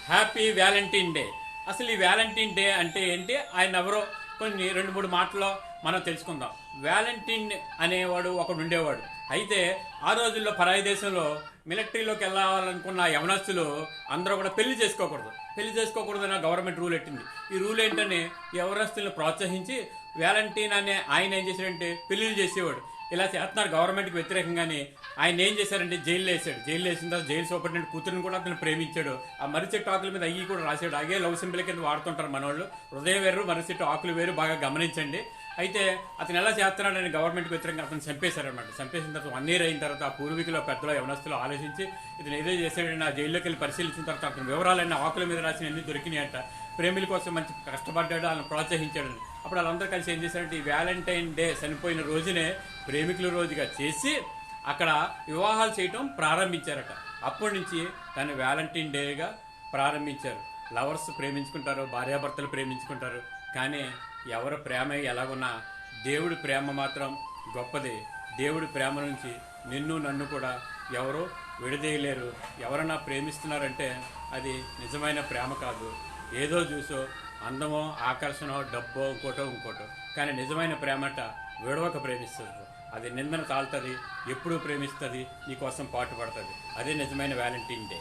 Happy Valentine day. అసలు ఈ Valentine day అంటే ఏంటి, ఆయన ఎవరో కొన్ని 2-3 మాటల్లో మనం తెలుసుకుందాం. వ్యాలంటైన్ అనేవాడు ఒకడు ఉండేవాడు. అయితే ఆ రోజుల్లో పరాయి దేశంలో మిలిటరీలోకి వెళ్ళాలనుకున్న యవనస్తులు అందరూ కూడా పెళ్లి చేసుకోకూడదని గవర్నమెంట్ రూల్ పెట్టింది. ఈ రూల్ ఏంటని యవనస్తులను ప్రోత్సహించి వ్యాలంటైన్ అనే ఆయన ఏం చేశాడంటే పెళ్లిళ్ళు చేసేవాడు. ఇలా చేస్తున్నారు గవర్నమెంట్కి వ్యతిరేకంగానే. ఆయన ఏం చేశారంటే జైల్లో వేసాడు. జైల్లో వేసిన తర్వాత జైలు సూపరింటెండెంట్ కూతురుని కూడా అతను ప్రేమించాడు. ఆ మర్రిచెట్టు ఆకుల మీద అయ్యి కూడా రాశాడు. అగే లవ్ సింబల్ కింద వాడుతుంటారు మనోళ్ళు. హృదయం వేరు, మర్రిచెట్టు ఆకులు వేరు, బాగా గమనించండి. అయితే అతను ఎలా చేస్తున్నాడని గవర్నమెంట్కి వ్యతిరేకంగా అతను చంపేశారనమాట. చంపేసిన తర్వాత 1 year అయిన తర్వాత ఆ పూర్వీకుల పెద్దలో యవనస్తులు ఆలోచించి ఇతను ఏదో చేశాడని ఆ జైల్లోకి వెళ్ళి పరిశీలించిన తర్వాత అతని వివరాలన్నీ ఆకుల మీద రాసిన అన్ని దొరికినాయంట. ప్రేమిల కోసం మంచి కష్టపడ్డాడు, వాళ్ళని ప్రోత్సహించాడు. అప్పుడు వాళ్ళందరూ కలిసి ఏం చేశారంటే ఈ వ్యాలంటైన్ డే చనిపోయిన రోజునే ప్రేమికుల రోజుగా చేసి అక్కడ వివాహాలు చేయటం ప్రారంభించారట. అప్పటి నుంచి దాన్ని వ్యాలంటైన్ డేగా ప్రారంభించారు. లవర్స్ ప్రేమించుకుంటారు, భార్యాభర్తలు ప్రేమించుకుంటారు. కానీ ఎవరి ప్రేమ ఎలాగున్నా దేవుడి ప్రేమ మాత్రం గొప్పది. దేవుడి ప్రేమ నుంచి నిన్ను నన్ను కూడా ఎవరు విడదీయలేరు. ఎవరన్నా ప్రేమిస్తున్నారంటే అది నిజమైన ప్రేమ కాదు, ఏదో చూసో అందమో ఆకర్షణో డబ్బో ఇంకోటో. కానీ నిజమైన ప్రేమట విడవక ప్రేమిస్తుంది. అది నిందన తాళ్తుంది, ఎప్పుడూ ప్రేమిస్తుంది, నీకోసం పాటుపడుతుంది. అదే నిజమైన వ్యాలంటైన్ డే.